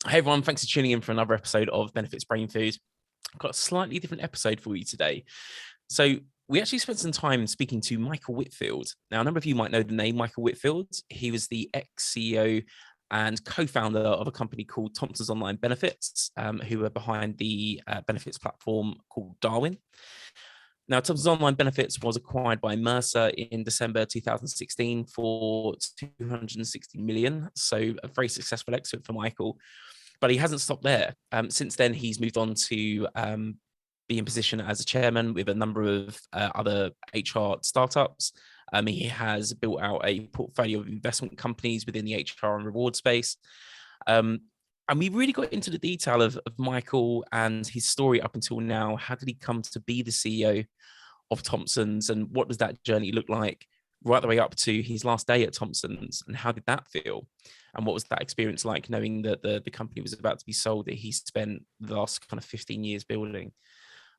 Hey everyone, thanks for tuning in for another episode of Benefits Brain Food. I've got a slightly different episode for you today. So we actually spent some time speaking to Michael Whitfield. Now, a number of you might know the name Michael Whitfield. He was the ex-CEO and co-founder of a company called Thompson's Online Benefits, who are behind the benefits platform called Darwin. Now, Thompson's Online Benefits was acquired by Mercer in December 2016 for 260 million. So a very successful exit for Michael. But he hasn't stopped there. Since then, he's moved on to be in position as a chairman with a number of other HR startups. He has built out a portfolio of investment companies within the HR and reward space. And we really got into the detail of Michael and his story up until now. How did he come to be the CEO of Thompson's, and what does that journey look like right the way up to his last day at Thompson's, and how did that feel? And what was that experience like, knowing that the company was about to be sold, that he spent the last kind of 15 years building?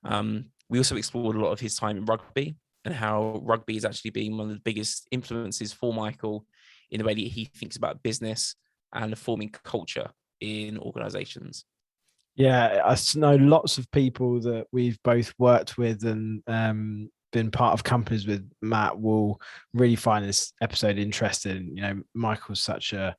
We also explored a lot of his time in rugby and how rugby has actually been one of the biggest influences for Michael in the way that he thinks about business and forming culture in organizations. Yeah, I know lots of people that we've both worked with and been part of companies with. Matt will really find this episode interesting. You know, Michael's such a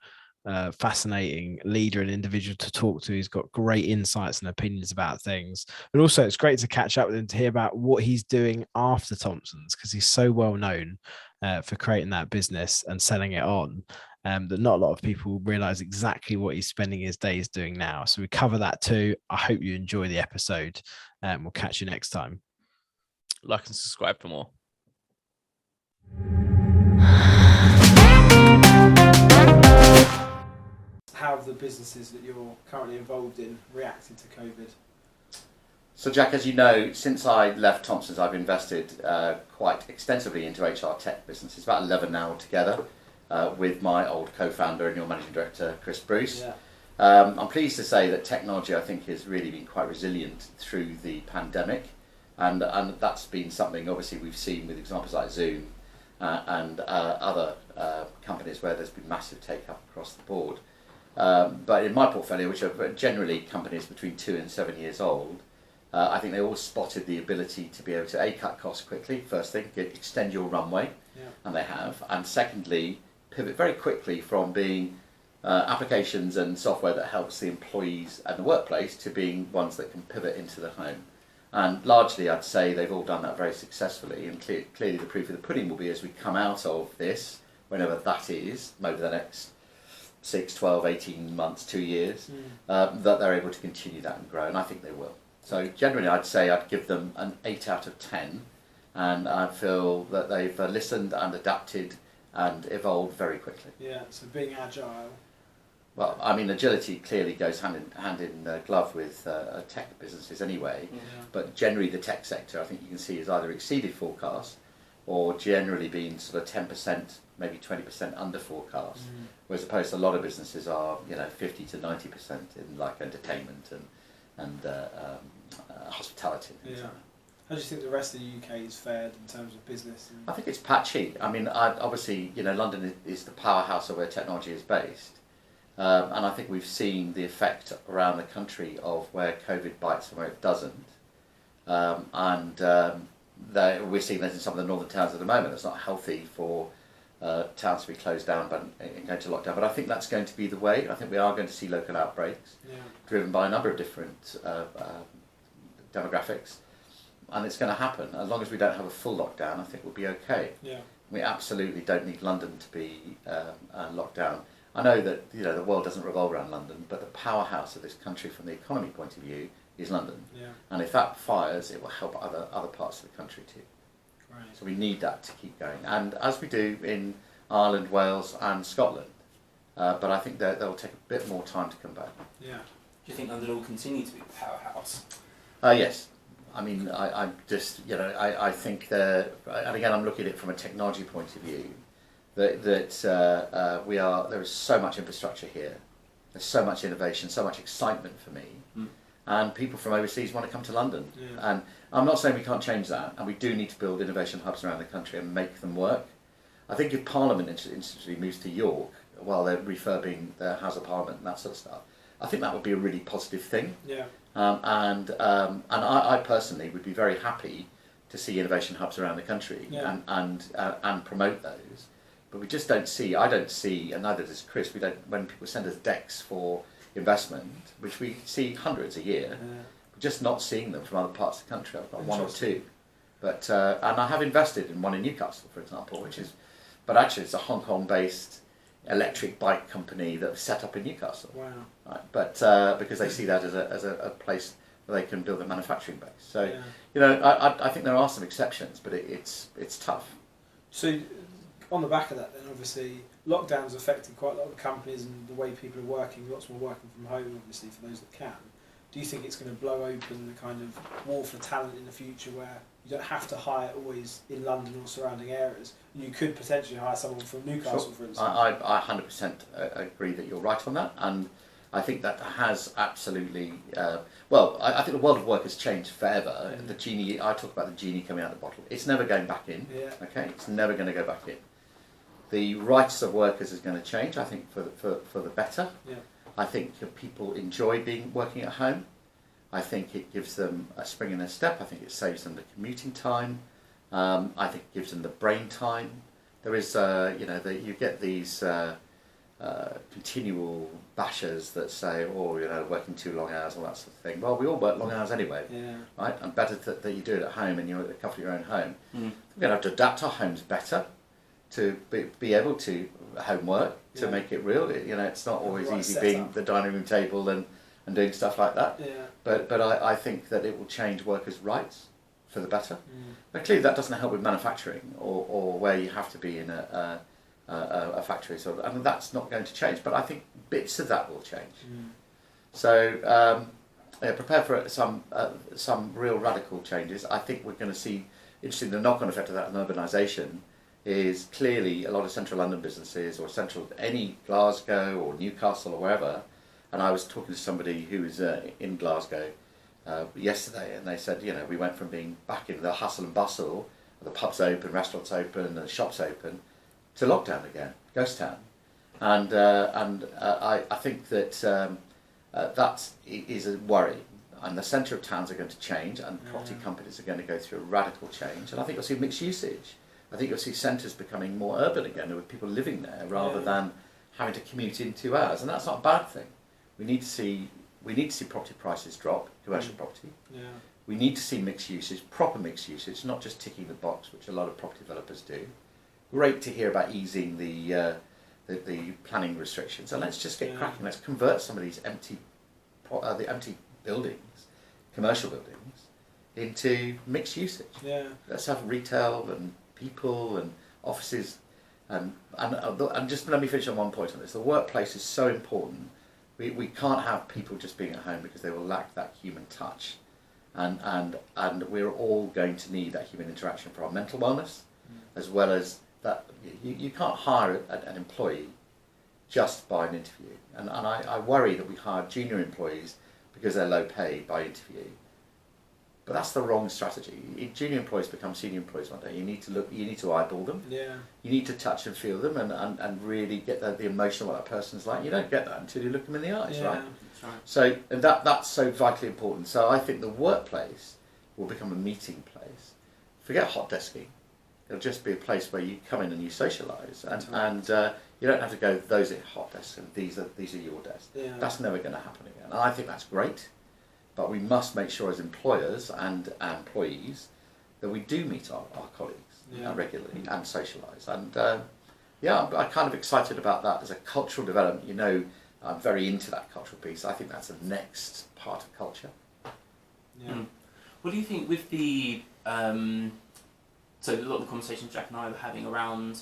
fascinating leader and individual to talk to. He's got great insights and opinions about things. But also, it's great to catch up with him to hear about what he's doing after Thompson's, because he's so well known for creating that business and selling it on. That not a lot of people realize exactly what he's spending his days doing now. So we cover that too. I hope you enjoy the episode. We'll catch you next time. Like and subscribe for more. How have the businesses that you're currently involved in reacted to COVID? So Jack, as you know, since I left Thompson's, I've invested quite extensively into HR tech businesses, about 11 now altogether. With my old co-founder and your managing director, Chris Bruce. Yeah. I'm pleased to say that technology, I think, has really been quite resilient through the pandemic, and that's been something obviously we've seen with examples like Zoom and other companies where there's been massive take-up across the board. But in my portfolio, which are generally companies between 2 and 7 years old, I think they all spotted the ability to be able to cut costs quickly, first thing, extend your runway, and they have, and secondly, pivot very quickly from being applications and software that helps the employees and the workplace to being ones that can pivot into the home. And largely, I'd say they've all done that very successfully, and clearly the proof of the pudding will be as we come out of this, whenever that is, over the next 6, 12, 18 months, 2 years, that they're able to continue that and grow, and I think they will. So generally, I'd say I'd give them an 8 out of 10, and I feel that they've listened and adapted and evolved very quickly. Yeah, so being agile. Well, I mean, agility clearly goes hand in glove with tech businesses anyway, but generally the tech sector, I think you can see, has either exceeded forecast or generally been sort of 10%, maybe 20% under forecast, whereas opposed to a lot of businesses are, 50 to 90% in like entertainment and hospitality. And things like that. How do you think the rest of the UK is fared in terms of business? I think it's patchy. I mean, obviously, London is the powerhouse of where technology is based. And I think we've seen the effect around the country of where COVID bites and where it doesn't. We're seeing that in some of the northern towns at the moment. It's not healthy for towns to be closed down and go to lockdown. But I think that's going to be the way. I think we are going to see local outbreaks driven by a number of different demographics. And it's going to happen. As long as we don't have a full lockdown, I think we'll be okay. Yeah. We absolutely don't need London to be locked down. I know that the world doesn't revolve around London, but the powerhouse of this country from the economy point of view is London. Yeah. And if that fires, it will help other parts of the country too. Right. So we need that to keep going, and as we do in Ireland, Wales, and Scotland. But I think that they'll take a bit more time to come back. Yeah. Do you think London will continue to be the powerhouse? Yes. I mean, I just, I think and again, I'm looking at it from a technology point of view, that there is so much infrastructure here, there's so much innovation, so much excitement for me, and people from overseas want to come to London. Yeah. And I'm not saying we can't change that, and we do need to build innovation hubs around the country and make them work. I think if Parliament instantly moves to York while they're refurbing their House of Parliament and that sort of stuff, I think that would be a really positive thing. Yeah. And I personally would be very happy to see innovation hubs around the country and promote those. But we just don't see. I don't see, and neither does Chris. We don't. When people send us decks for investment, which we see hundreds a year, we're just not seeing them from other parts of the country. I've got one or two, but and I have invested in one in Newcastle, for example, which is, but actually it's a Hong Kong-based electric bike company that was set up in Newcastle. Wow. Right? But because they see that as a place where they can build a manufacturing base. So I think there are some exceptions, but it's tough. So on the back of that, then obviously lockdowns affected quite a lot of companies and the way people are working. Lots more working from home, obviously, for those that can. Do you think it's going to blow open the kind of war for talent in the future, where you don't have to hire always in London or surrounding areas? You could potentially hire someone from Newcastle, for instance. I 100% agree that you're right on that, and I think that has absolutely. I think the world of work has changed forever. The genie. I talk about the genie coming out of the bottle. It's never going back in. Yeah. Okay, it's never going to go back in. The rights of workers is going to change. I think for the better. Yeah. I think people enjoy working at home. I think it gives them a spring in their step. I think it saves them the commuting time. I think it gives them the brain time. There is, you get these continual bashers that say, working too long hours, all that sort of thing. Well, we all work long hours anyway, right? And better that you do it at home and you're at the comfort of your own home. We're going to have to adapt our homes better to be able to homework, to make it real. It's not always easy being the dining room table and doing stuff like that. Yeah. But I think that it will change workers' rights for the better. But clearly that doesn't help with manufacturing or where you have to be in a factory. So I mean, that's not going to change, but I think bits of that will change. So prepare for some real radical changes. I think we're going to see, interesting, the knock-on effect of that in urbanisation is clearly a lot of central London businesses or any Glasgow or Newcastle or wherever. And I was talking to somebody who was in Glasgow yesterday, and they said, we went from being back in the hustle and bustle, the pubs open, restaurants open, and the shops open, to lockdown again, ghost town. And I think that that is a worry. And the centre of towns are going to change, and property companies are going to go through a radical change. And I think you'll see mixed usage. I think you'll see centres becoming more urban again, with people living there rather than having to commute in 2 hours, and that's not a bad thing. We need to see property prices drop, commercial property. Yeah. We need to see mixed usage, proper mixed usage, not just ticking the box, which a lot of property developers do. Great to hear about easing the planning restrictions, and let's just get cracking. Let's convert some of these empty buildings, commercial buildings, into mixed usage. Yeah. Let's have retail and people and offices, and just let me finish on one point on this. The workplace is so important. We can't have people just being at home because they will lack that human touch, and we're all going to need that human interaction for our mental wellness, as well as that. You can't hire an employee just by an interview, and I worry that we hire junior employees because they're low paid by interview. But that's the wrong strategy. Junior employees become senior employees one day. You need to eyeball them. Yeah. You need to touch and feel them and really get the emotion of what that person's like. You don't get that until you look them in the eyes, right? That's right. So that's so vitally important. So I think the workplace will become a meeting place. Forget hot desking. It'll just be a place where you come in and you socialise, and you don't have to go, those are hot desks and these are your desks. Yeah. That's never going to happen again. And I think that's great. But we must make sure as employers and employees that we do meet our colleagues regularly and socialise. And I'm kind of excited about that as a cultural development. I'm very into that cultural piece. I think that's the next part of culture. Yeah. What do you think with the... so a lot of the conversations Jack and I were having around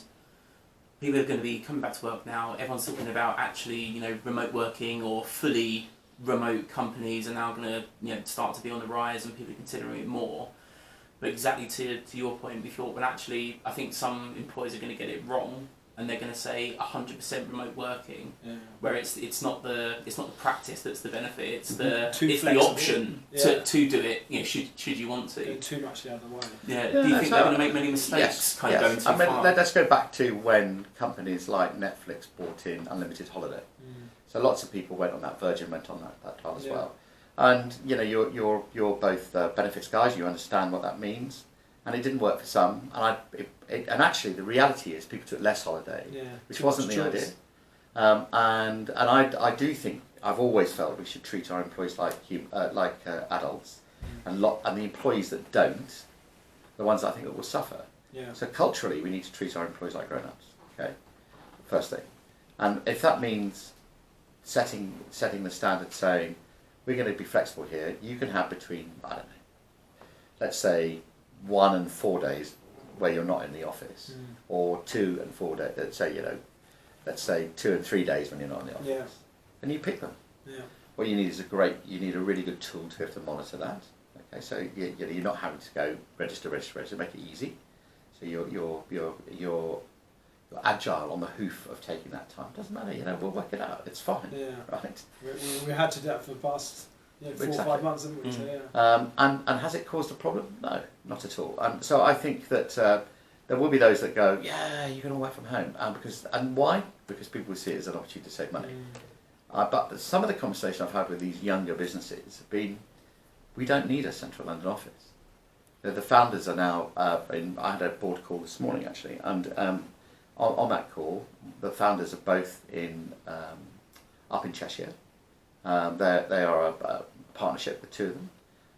people are going to be coming back to work now. Everyone's talking about actually, remote working or fully... remote companies are now going to start to be on the rise, and people are considering it more. But exactly to your point, we thought, well, actually, I think some employers are going to get it wrong, and they're going to say 100% remote working, where it's not the practice that's the benefit, it's the option to do it. Should you want to? Too much the other way. Yeah. Do you think they're going to make many mistakes? Going too far? Let's go back to when companies like Netflix brought in unlimited holiday. So lots of people went on that. Virgin went on that time as well. And you know, you're both benefits guys. You understand what that means, and it didn't work for some. And actually, the reality is people took less holiday, which wasn't the idea. And I do think I've always felt we should treat our employees like adults, and the employees that don't, the ones I think that will suffer. So culturally, we need to treat our employees like grown-ups. Okay, first thing, and if that means setting the standard, saying we're going to be flexible here. You can have between, I don't know, let's say 1 and 4 days where you're not in the office, or 2 and 4 days. Let's say 2 and 3 days when you're not in the office, and you pick them. What you need is you need a really good tool to be able to monitor that. Okay, so you're not having to go register, make it easy. So you're agile on the hoof of taking that time. Doesn't matter, we'll work it out. It's fine, right? We had to do that for the past 4 or 5 months, haven't we? So, and has it caused a problem? No, not at all. So I think that there will be those that go, you can all work from home, and why? Because people will see it as an opportunity to save money. But some of the conversation I've had with these younger businesses have been, we don't need a central London office. The founders are now I had a board call this morning actually, and on that call, the founders are both up in Cheshire. They are a partnership, the two of them,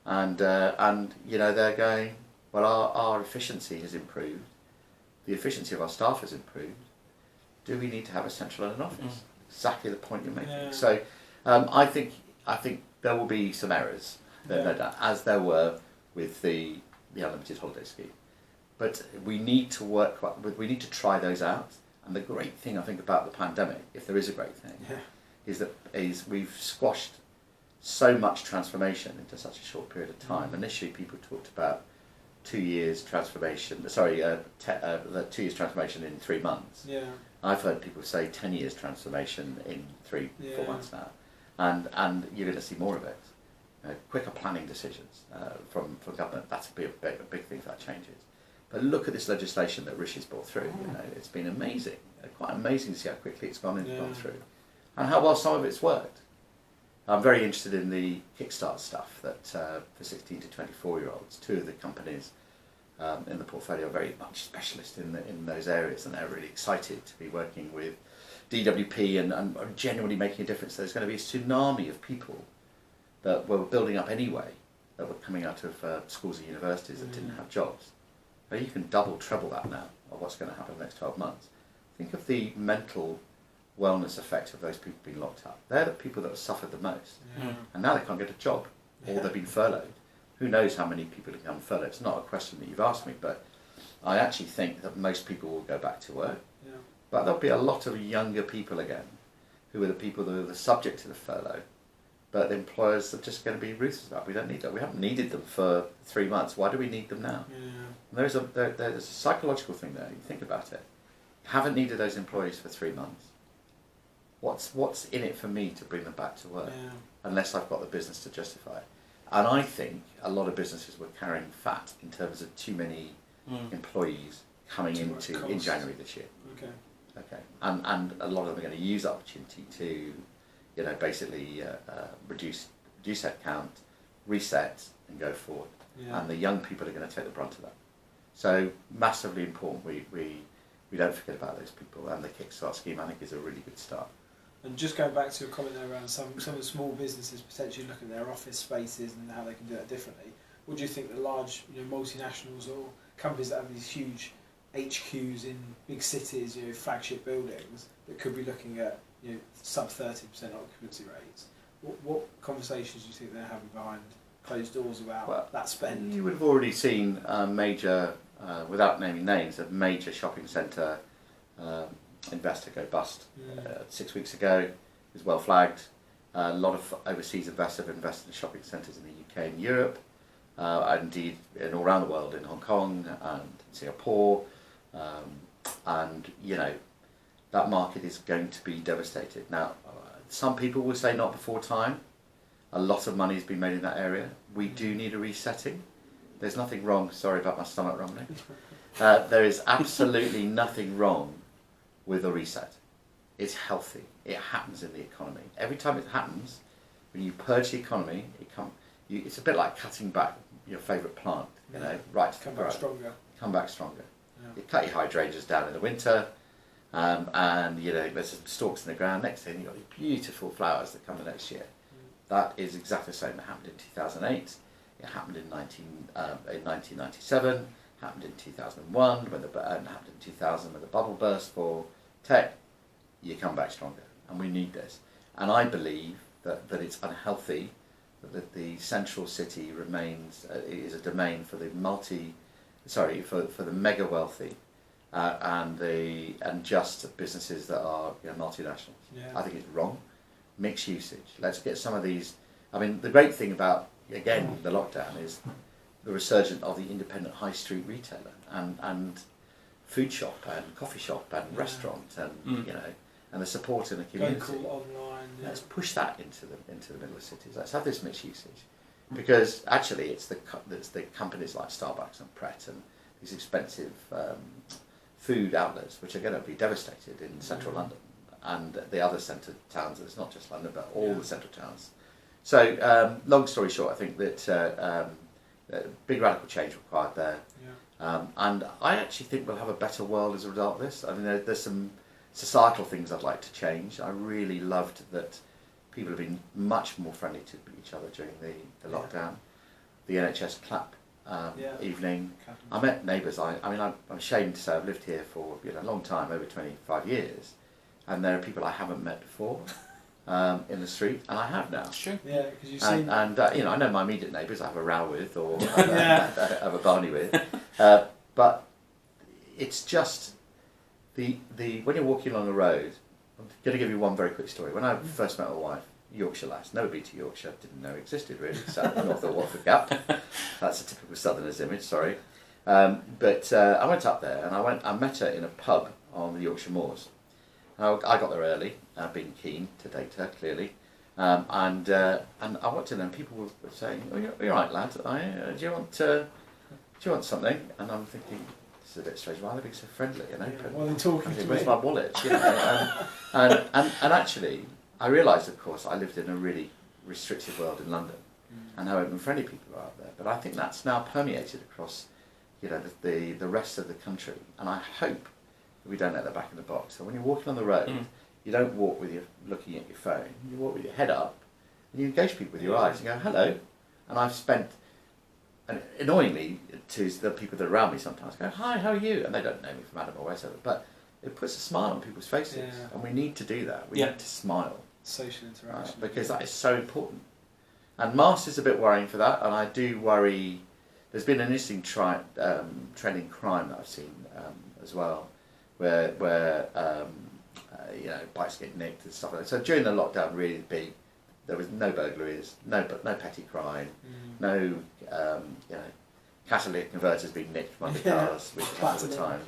and they're going, well, our efficiency has improved, the efficiency of our staff has improved. Do we need to have a central London office? Exactly the point you're making. So I think there will be some errors, no doubt, as there were with the unlimited holiday scheme. But we need to try those out. And the great thing I think about the pandemic, if there is a great thing, is we've squashed so much transformation into such a short period of time. Initially, people talked about 2 years transformation. The 2 years transformation in 3 months. I've heard people say 10 years transformation in 4 months now, and you're going to see more of it. Quicker planning decisions from government. That's a big thing if that changes. But look at this legislation that Rishi's brought through. It's been amazing, quite amazing to see how quickly it's gone through, and how well some of it's worked. I'm very interested in the Kickstart stuff that for 16 to 24-year-olds. 2 of the companies in the portfolio are very much specialist in those areas, and they're really excited to be working with DWP and genuinely making a difference. There's going to be a tsunami of people that were building up anyway, that were coming out of schools and universities that didn't have jobs. Well, you can double, treble that now of what's going to happen in the next 12 months. Think of the mental wellness effect of those people being locked up. They're the people that have suffered the most. And now they can't get a job, or they've been furloughed. Who knows how many people have become furloughed? It's not a question that you've asked me, but I actually think that most people will go back to work. But there'll be a lot of younger people again, who are the people that are the subject to the furlough. But the employers are just going to be ruthless about it. We don't need them. We haven't needed them for 3 months. Why do we need them now? There's a psychological thing there. You think about it. Haven't needed those employees for 3 months. What's in it for me to bring them back to work? Unless I've got the business to justify it. And I think a lot of businesses were carrying fat in terms of too many employees coming in January this year. Okay. And a lot of them are going to use that opportunity to basically reduce headcount, reset, and go forward. And the young people are going to take the brunt of that. So massively important we don't forget about those people. And the Kickstart scheme, I think, is a really good start. And just going back to a comment there around some of the small businesses potentially looking at their office spaces and how they can do that differently. What do you think the large multinationals or companies that have these huge HQs in big cities, flagship buildings, that could be looking at sub 30% occupancy rates? What conversations do you think they're having behind closed doors about that spend? You would have already seen major, without naming names, a major shopping centre investor go bust 6 weeks ago. It was well flagged. A lot of overseas investors have invested in shopping centres in the UK and Europe, and indeed all around the world, in Hong Kong and Singapore, and that market is going to be devastated. Now, some people will say not before time. A lot of money has been made in that area. We do need a resetting. There's nothing wrong. Sorry about my stomach rumbling. There is absolutely nothing wrong with a reset. It's healthy. it happens in the economy. Every time it happens, when you purge the economy, it's a bit like cutting back your favourite plant, you know, right to Come grow. back stronger. Come back stronger. Yeah. You cut your hydrangeas down in the winter, and you know there's some stalks in the ground. Next thing you've got these beautiful flowers that come the next year. That is exactly the same that happened in 2008. It happened in 1997. Happened in 2001 and happened in 2000 when the bubble burst for tech. You come back stronger, and we need this. And I believe that it's unhealthy that the central city remains is a domain for the for the mega wealthy and just businesses that are, you know, multinationals. Yeah. I think it's wrong. Mixed usage. Let's get some of these. I mean, the great thing about, again, the lockdown is the resurgence of the independent high street retailer and food shop and coffee shop and restaurant and you know, and the support in the community. Local, online. Yeah. Let's push that into the middle of cities. Let's have this mixed usage, because actually it's the companies like Starbucks and Pret and these expensive food outlets which are going to be devastated in central London and the other centre towns. It's not just London, but all the central towns. So long story short, I think that big radical change required there. Yeah. And I actually think we'll have a better world as a result of this. I mean, there's some societal things I'd like to change. I really loved that people have been much more friendly to each other during the lockdown. The NHS clap evening. I met neighbours. I'm ashamed to say I've lived here for a long time, over 25 years, and there are people I haven't met before in the street, and I have now. Sure. Yeah, because you've seen. And you know, I know my immediate neighbours I have a row with or I have a barney with, but it's just the when you're walking along the road. I'm going to give you one very quick story. When I first met my wife, Yorkshire lass, never been to Yorkshire, didn't know it existed really, sat north of Watford Gap. That's a typical southerner's image, sorry. But I went up there and I met her in a pub on the Yorkshire Moors. I got there early, being keen to date her, clearly. And I walked in there and people were saying, "Oh, you're right, lad, do you want something?" And I'm thinking, this is a bit strange. Why are they being so friendly and open? Well, they're talking to Where's me. my wallet? You know? and actually, I realised, of course, I lived in a really restricted world in London, and how open and friendly people are out there. But I think that's now permeated across, the rest of the country. And I hope that we don't let that back in the box. So when you're walking on the road, you don't walk with looking at your phone. You walk with your head up, and you engage people with your eyes and go, "Hello." And I've spent. And annoyingly, to the people that are around me sometimes go, "Hi, how are you?" And they don't know me from Adam or whatever, but it puts a smile on people's faces, and we need to do that. We need to smile. Social interaction. Because that is so important. And masks is a bit worrying for that, and I do worry. There's been an interesting trend in crime that I've seen as well, where bikes get nicked and stuff like that. So during the lockdown, really big. There was no burglaries, no petty crime, no catalytic converters being nicked from under cars, which happens all the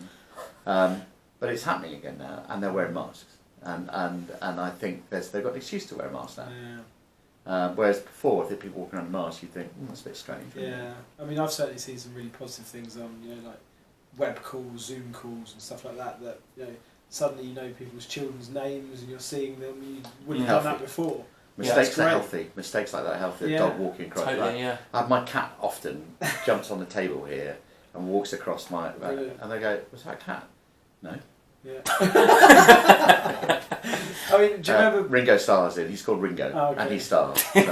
time. But it's happening again now, and they're wearing masks, and I think they've got an excuse to wear a mask now. Yeah. Whereas before, if people walking around in masks, you'd think, that's a bit strange. Yeah, I mean, I've certainly seen some really positive things on, like web calls, Zoom calls, and stuff like that. That suddenly you know people's children's names, and you're seeing them. You wouldn't have done that before. Mistakes are healthy. Mistakes like that are healthy. A dog walking across. Totally, my cat often jumps on the table here and walks across and they go, "Was that a cat?" No. Yeah. I mean, do you remember Ringo Starr's in? He's called Ringo, and he stars. So do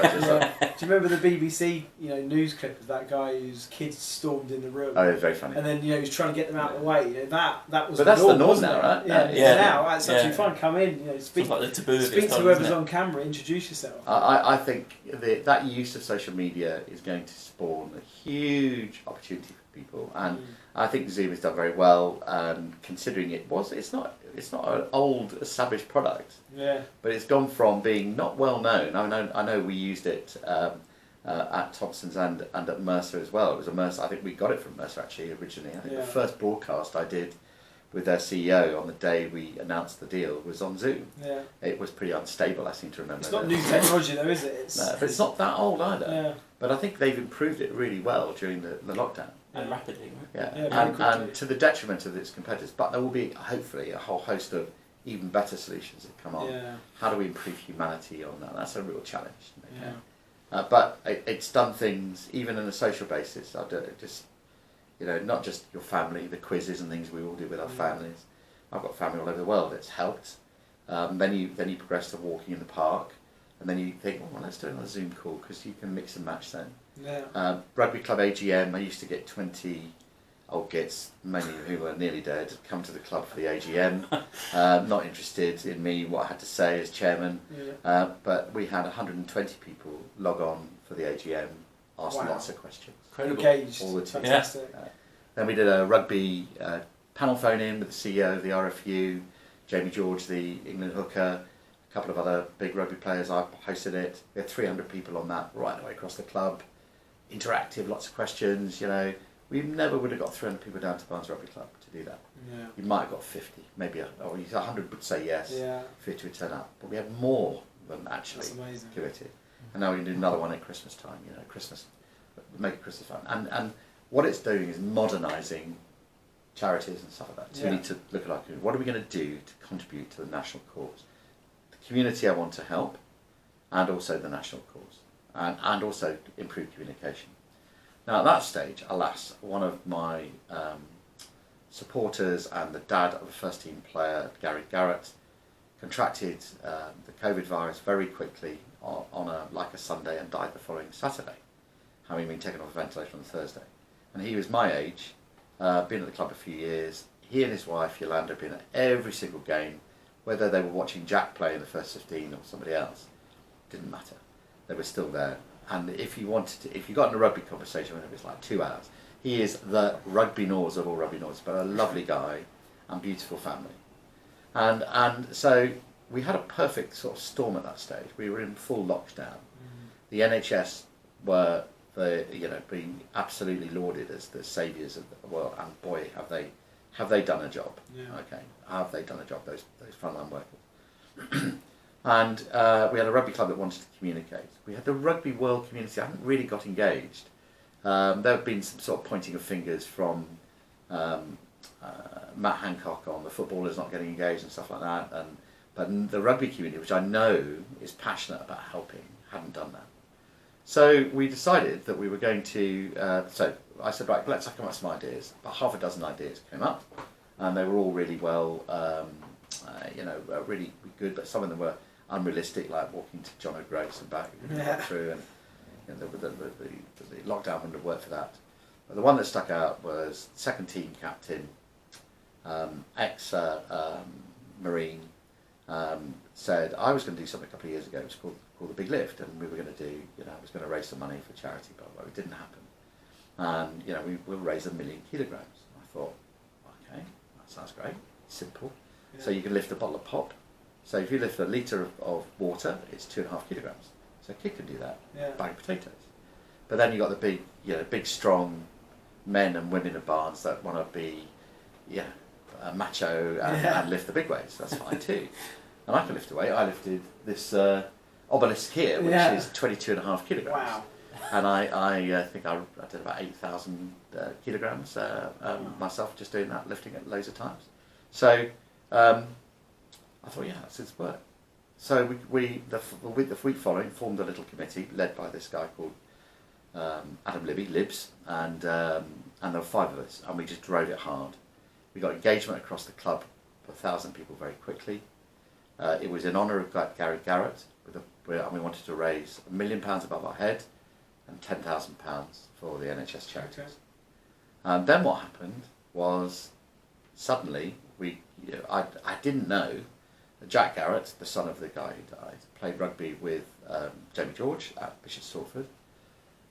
you remember the BBC, news clip of that guy whose kids stormed in the room? Oh, it was very funny. And then he was trying to get them out of the way. That was. But that's the norm now, right? Yeah. Now that's absolutely fine. Come in. Speak. Like the taboo speak to whoever's on camera. Introduce yourself. I think that use of social media is going to spawn a huge opportunity for people, and I think Zoom has done very well. Considering it's not an old established product. Yeah. But it's gone from being not well known. I know we used it at Thompson's and at Mercer as well. It was a Mercer. I think we got it from Mercer actually originally. I think the first broadcast I did with their CEO on the day we announced the deal was on Zoom. Yeah. It was pretty unstable. I seem to remember. It's not new technology though, is it? No, but it's not that old either. Yeah. But I think they've improved it really well during the lockdown. And rapidly, right? Yeah, and to the detriment of its competitors. But there will be hopefully a whole host of even better solutions that come on. Yeah. How do we improve humanity on that? That's a real challenge. Okay? Yeah. But it's done things, even on a social basis. I do it just, not just your family, the quizzes and things we all do with our families. I've got family all over the world. It's helped. Then you progress to walking in the park, and then you think, well, let's do it on a Zoom call because you can mix and match then. Yeah. Rugby club AGM. I used to get 20 old gits, many of who were nearly dead, come to the club for the AGM. Not interested in me, what I had to say as chairman. Yeah. But we had 120 people log on for the AGM, ask Wow. lots of questions. Incredible. Engaged. All the time. Fantastic. Then we did a rugby panel phone in with the CEO of the RFU, Jamie George, the England hooker, a couple of other big rugby players. I hosted it. We had 300 people on that right the way across the club. Interactive, lots of questions. We never would have got 300 people down to Barnes Rugby Club to do that. Yeah. You might have got 50, maybe 100 would say yes, Yeah. 50 would turn up. But we had more than actually That's amazing. committed. And now we can do another one at Christmas time, Christmas, make it Christmas fun. And what it's doing is modernising charities and stuff like that. So we need to look at our community. What are we going to do to contribute to the national cause? The community I want to help, and also the national cause, and also improve communication. Now at that stage, alas, one of my supporters and the dad of a first team player, Gary Garrett, contracted the COVID virus very quickly on a Sunday and died the following Saturday, having been taken off a ventilator on Thursday. And he was my age, been at the club a few years. He and his wife Yolanda had been at every single game, whether they were watching Jack play in the first 15 or somebody else, didn't matter. They were still there. And if you got in a rugby conversation with him, it was like 2 hours. He is the rugby nose of all rugby nose, but a lovely guy and beautiful family. And so we had a perfect sort of storm at that stage. We were in full lockdown. The NHS were being absolutely lauded as the saviours of the world, and boy, have they done a job. Yeah. Okay, have they done a job, those frontline workers. And we had a rugby club that wanted to communicate. We had the rugby world community. I hadn't really got engaged. There have been some sort of pointing of fingers from Matt Hancock on the footballers not getting engaged and stuff like that. But the rugby community, which I know is passionate about helping, hadn't done that. So we decided that we were going to. So I said, right, let's come up with some ideas. About half a dozen ideas came up, and they were all really well, really good. But some of them were unrealistic, like walking to John O'Groats and back through, and the lockdown wouldn't have worked for that. But the one that stuck out was second team captain, ex Marine, said I was going to do something a couple of years ago. It was called the Big Lift, and we were going to do. I was going to raise some money for charity, but it didn't happen. And we will raise 1 million kilograms. I thought, okay, that sounds great, simple. Yeah. So you can lift a bottle of pop. So if you lift a litre of water, it's 2.5 kilograms. So a kid can do that. Yeah. Bag of potatoes. But then you've got the big strong men and women of Barnes that want to be, macho and lift the big weights. That's fine too. And I can lift a weight. I lifted this obelisk here, which is 22.5 kilograms. Wow. And I think I did about 8,000 kilograms myself just doing that, lifting it loads of times. So I thought, this is work. So the week following, formed a little committee led by this guy called Adam Libby, Libs, and there were 5 of us, and we just drove it hard. We got engagement across the club for 1,000 people very quickly. It was in honour of Gary Garrett, and we wanted to raise £1 million above our head and £10,000 for the NHS charities. Okay. And then what happened was suddenly I didn't know that Jack Garrett, the son of the guy who died, played rugby with Jamie George at Bishop Stortford.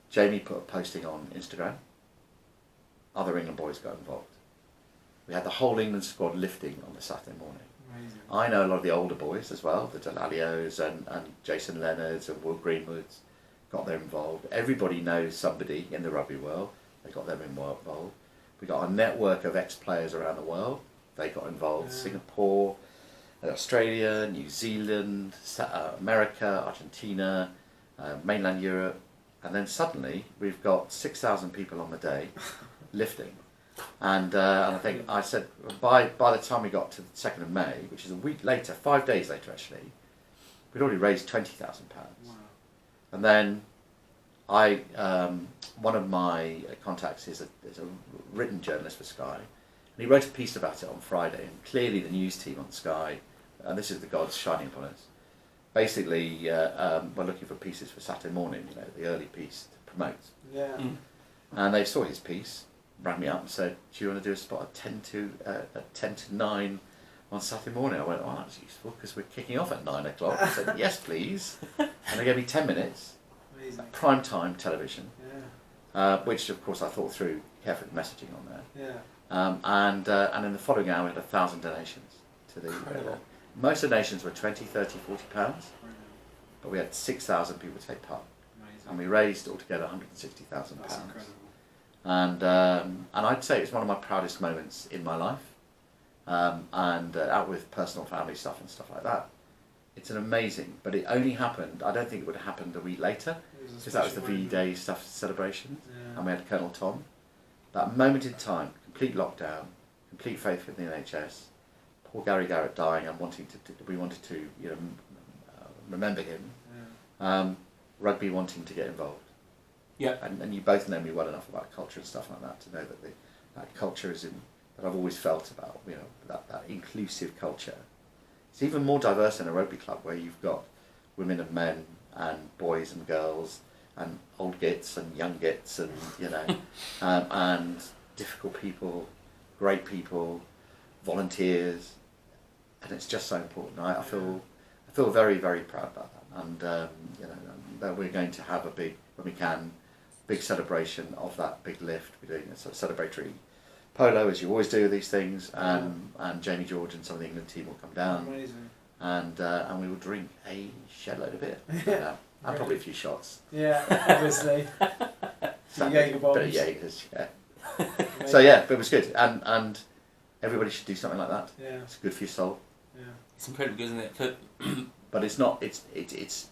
Jamie put a posting on Instagram. Other England boys got involved. We had the whole England squad lifting on the Saturday morning. Amazing. I know a lot of the older boys as well, the Delalios and Jason Leonards and Will Greenwoods got them involved. Everybody knows somebody in the rugby world. They got them involved. We got a network of ex-players around the world. They got involved. Yeah. Singapore, Australia, New Zealand, America, Argentina, mainland Europe. And then suddenly we've got 6,000 people on the day lifting. And I think I said by the time we got to the 2nd of May, which is a week later, 5 days later actually, we'd already raised £20,000. Wow. And then I, one of my contacts is a written journalist for Sky, and he wrote a piece about it on Friday. And clearly, the news team on Sky, and this is the gods shining upon us, basically were looking for pieces for Saturday morning, the early piece to promote. Yeah. And they saw his piece, rang me up and said, "Do you want to do a spot at 10 to 9 on Saturday morning?" I went, "Oh, that's useful because we're kicking off at 9 o'clock." I said, "Yes, please." And they gave me 10 minutes, Amazing. prime time television, Yeah. which of course I thought through carefully messaging on there. Yeah. And in the following hour we had 1,000 donations to the. Incredible. Most donations were 20, 30, 40 pounds, Brilliant. but we had 6,000 people take part, Amazing. and we raised altogether 160,000 That's pounds. incredible. And I'd say it's one of my proudest moments in my life, and out with personal family stuff and stuff like that. It's an amazing, but it only happened. I don't think it would have happened a week later, It was a because that was the special moment. V-Day stuff celebration, Yeah. and we had Colonel Tom. That moment in time, complete lockdown, complete faith in the NHS. Poor Gary Garrett dying, and we wanted to remember him. Yeah. Rugby wanting to get involved. Yeah. And you both know me well enough about culture and stuff like that to know that that culture is that I've always felt about, that inclusive culture. It's even more diverse in a rugby club where you've got women and men and boys and girls and old gits and young gits and and difficult people, great people, volunteers, and it's just so important. I feel very, very proud about that, and that we're going to have when we can, big celebration of that big lift. We're doing a sort of celebratory polo, as you always do with these things, and Jamie George and some of the England team will come down, Amazing. and we will drink a shed load of beer, and probably a few shots. Yeah, obviously. Some Jaeger bombs. Bit of Jaegers, yeah. So yeah, but it was good, and everybody should do something like that. Yeah. It's good for your soul. Yeah. It's incredibly good, isn't it? But it's not. It's.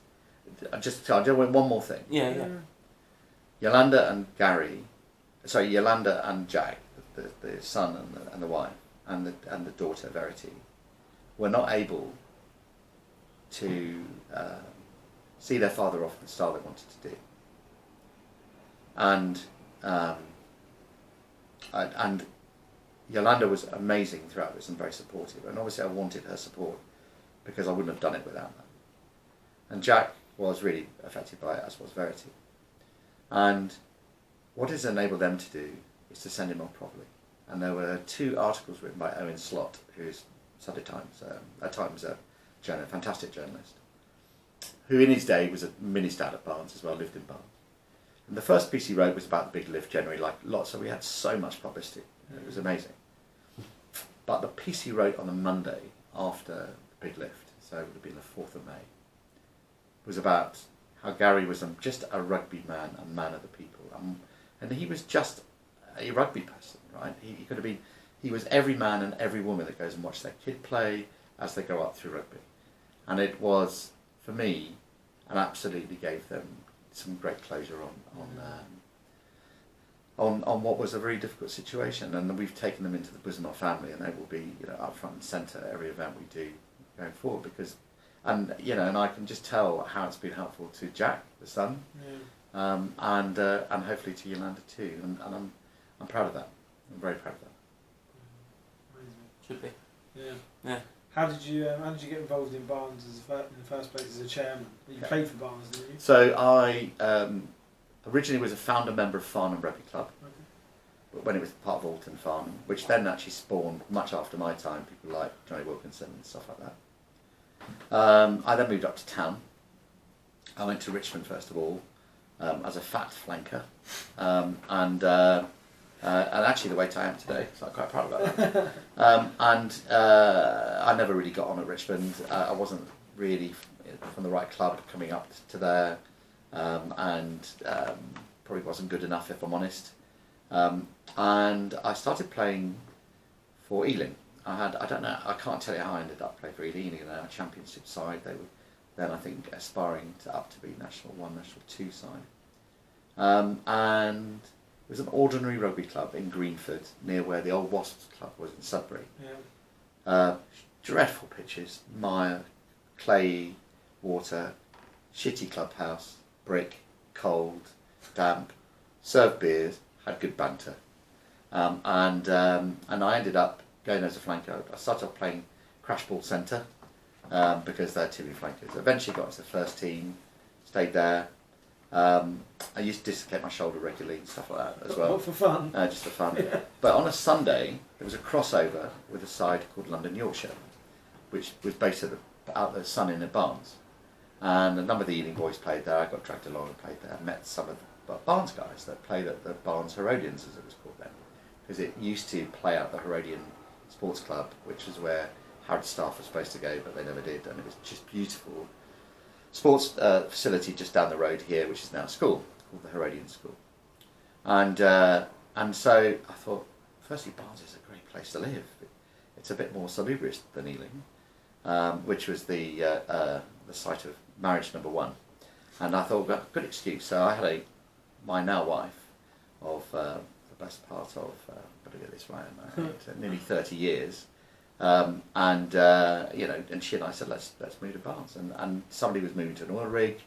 I just want one more thing. Yeah. Yolanda and Jack, the son and the wife, and the daughter Verity, were not able to see their father off in the style they wanted to do. And Yolanda was amazing throughout this and very supportive, and obviously I wanted her support because I wouldn't have done it without her. And Jack was really affected by it, as was Verity. And what it's enabled them to do is to send him off properly. And there were 2 articles written by Owen Slott, who's Sunday Times, a fantastic journalist, who in his day was a minister at Barnes as well, lived in Barnes. And the first piece he wrote was about the big lift generally, so we had so much publicity. It was amazing. But the piece he wrote on a Monday after the big lift, so it would have been the 4th of May, was about how Gary was just a rugby man, a man of the people. And he was just a rugby person, right? He could have been, he was every man and every woman that goes and watches their kid play as they go up through rugby. And it was, for me, and absolutely gave them some great closure on what was a very difficult situation. And we've taken them into the bosom of our family, and they will be, up front and centre at every event we do going forward, because and I can just tell how it's been helpful to Jack, the son, and hopefully to Yolanda too, and I'm proud of that. I'm very proud of that. Amazing. Should be. Yeah. How did you get involved in Barnes in the first place as a chairman? You played for Barnes, didn't you? So I originally was a founder member of Farnham Rugby Club, but when it was part of Alton Farnham, which then actually spawned much after my time people like Johnny Wilkinson and stuff like that. I then moved up to town. I went to Richmond first of all as a fat flanker, and actually the weight I am today, so I'm quite proud about that. I never really got on at Richmond. I wasn't really from the right club coming up to there, and probably wasn't good enough if I'm honest. And I started playing for Ealing. I can't tell you how I ended up playing for Ealing in our championship side. They were then, I think, aspiring to be National 1, National 2 side. And It was an ordinary rugby club in Greenford, near where the old Wasps club was in Sudbury. Dreadful pitches, mire, clayey, water, shitty clubhouse, brick, cold, damp, served beers, had good banter. And I ended up going as a flanker. I started off playing crash ball centre because there are too many flankers. Eventually got into the first team, stayed there. I used to dislocate my shoulder regularly and stuff like that as well. Not for fun. Just for fun. Yeah. But on a Sunday, there was a crossover with a side called London Yorkshire, which was based out the Sun in Barnes. And a number of the Ealing boys played there. I got dragged along and played there. I met some of the Barnes guys that played at the Barnes Herodians, as it was called then. Because it used to play out the Herodian Sports Club, which was where Howard Staff was supposed to go, but they never did. And it was just beautiful sports facility just down the road here, which is now a school, called the Herodian School. And so I thought, firstly, Barnes is a great place to live. It's a bit more salubrious than Ealing, which was the site of marriage number one. And I thought, well, good excuse. So I had my now wife of the best part of, better get this right, nearly 30 years. And she and I said, let's move to Barnes. And somebody was moving to an oil rig.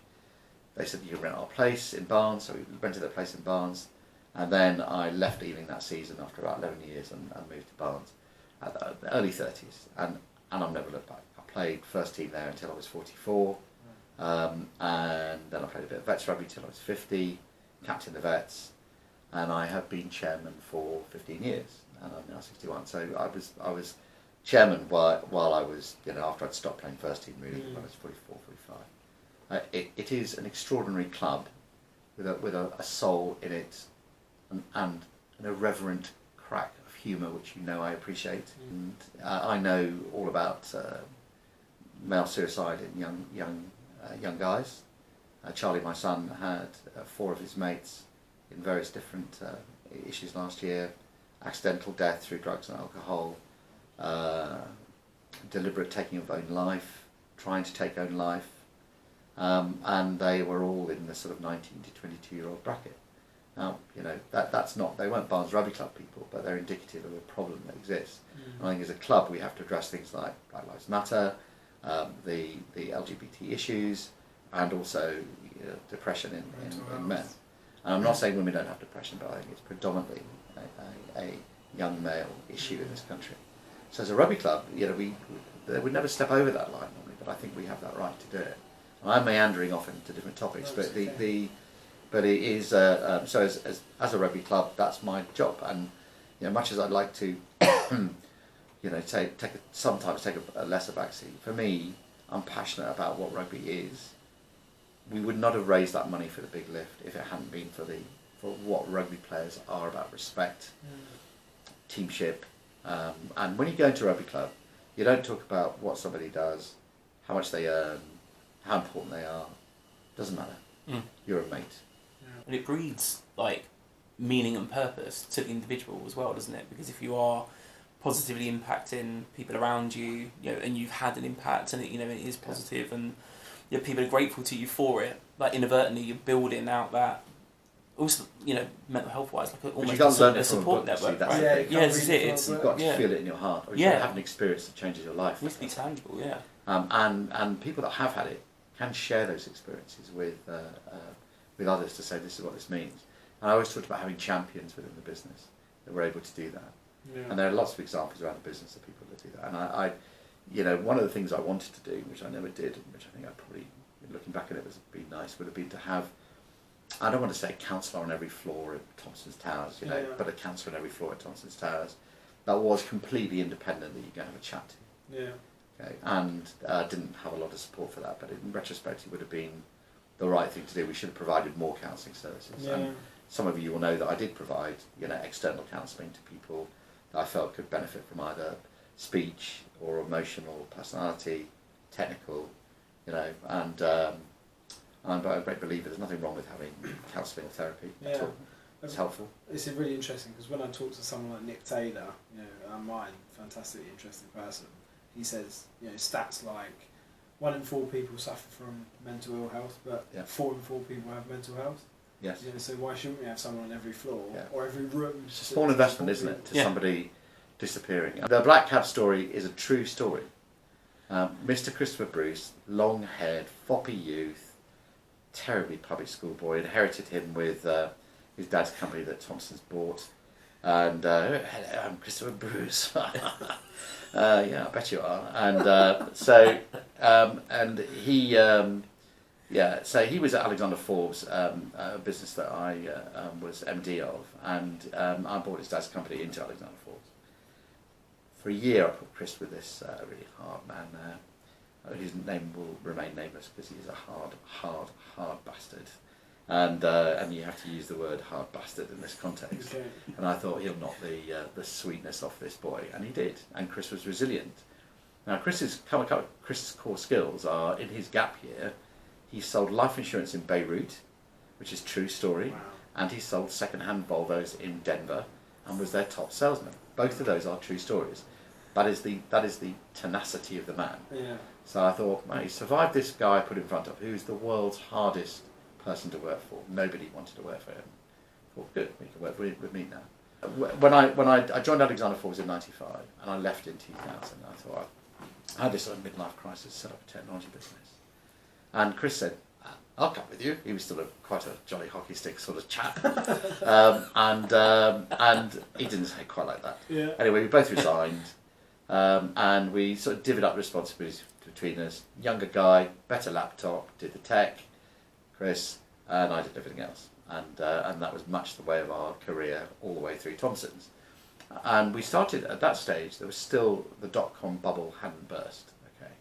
They said, you can rent our place in Barnes. So we rented a place in Barnes. And then I left Ealing that season after about 11 years and moved to Barnes at the early 30s. And I've never looked back. I played first team there until I was 44. And then I played a bit of vets rugby until I was 50, captained the vets. And I have been chairman for 15 years. And I'm now 61. So I was chairman while I was, after I'd stopped playing first team really, when I was 44, 45. It is an extraordinary club with a soul in it and an irreverent crack of humour, which I appreciate. And I know all about male suicide in young guys. Charlie, my son, had 4 of his mates in various different issues last year. Accidental death through drugs and alcohol. Deliberate taking of own life, trying to take own life, and they were all in the sort of 19 to 22-year-old bracket. Now, that's not, they weren't Barnes Rugby Club people, but they're indicative of a problem that exists. And I think as a club we have to address things like Black Lives Matter, the LGBT issues, and also depression in men. And I'm not saying women don't have depression, but I think it's predominantly a young male issue in this country. So as a rugby club, they would never step over that line normally, but I think we have that right to do it. And I'm meandering off into different topics, but but it is so as a rugby club, that's my job. And much as I'd like to, sometimes take a lesser backseat. For me, I'm passionate about what rugby is. We would not have raised that money for the big lift if it hadn't been for what rugby players are about: respect, teamship. And when you go into a rugby club, you don't talk about what somebody does, how much they earn, how important they are. Doesn't matter. You're a mate. And it breeds meaning and purpose to the individual as well, doesn't it? Because if you are positively impacting people around you, and you've had an impact, and it is positive, and people are grateful to you for it, inadvertently you're building out that. Also, mental health wise, almost a support network, right? You've got to feel it in your heart, or you have an experience that changes your life. It needs to be tangible, and people that have had it can share those experiences with others to say this is what this means. And I always talked about having champions within the business that were able to do that. And there are lots of examples around the business of people that do that. And I one of the things I wanted to do, which I never did, which I think I probably, looking back at it, would be nice, would have been to have, I don't want to say a counsellor on every floor at Thompson's Towers, but a counsellor on every floor at Thompson's Towers that was completely independent, that you can have a chat to. Okay, and didn't have a lot of support for that, but in retrospect it would have been the right thing to do. We should have provided more counselling services. And some of you will know that I did provide external counselling to people that I felt could benefit from either speech or emotional, personality, technical, and I'm a great believer there's nothing wrong with having counselling or therapy at all. It's helpful. It's really interesting because when I talk to someone like Nick Taylor, mine, fantastically interesting person, he says, stats like 1 in 4 people suffer from mental ill health, but 4 in 4 people have mental health. Yes. You know, so why shouldn't we have someone on every floor Yeah. or every room? It's a small investment, isn't it, to Yeah. somebody disappearing. The Black Cab story is a true story. Mr. Christopher Bruce, long-haired, foppy youth, terribly public school boy, inherited him with his dad's company that Thompson's bought. And hello, I'm Christopher Bruce. Yeah, I bet you are. And and he, so he was at Alexander Forbes, a business that I was MD of, and I bought his dad's company into Alexander Forbes. For a year, I put Chris with this really hard man there. His name will remain nameless because he's a hard bastard. And you have to use the word hard bastard in this context. Okay. And I thought he'll knock the sweetness off this boy, and he did. And Chris was resilient. Now, Chris's core skills are in his gap year. He sold life insurance in Beirut, which is a true story, Wow. and he sold second-hand Volvos in Denver, and was their top salesman. Both of those are true stories. That is the tenacity of the man. Yeah. So I thought, mate, he survived this guy I put in front of, who's the world's hardest person to work for. Nobody wanted to work for him. I thought, good, he can work with me now. When I joined Alexander Forbes in '95, and I left in 2000, I thought I had this sort of midlife crisis, set up a technology business. And Chris said, I'll come with you. He was still quite a jolly hockey stick sort of chap. And he didn't say quite like that. Yeah. Anyway, we both resigned, and we sort of divvied up responsibilities between us. Younger guy, better laptop, did the tech, Chris, and I did everything else. And that was much the way of our career all the way through Thompson's. And we started, at that stage, there was still, the dot-com bubble hadn't burst. Okay,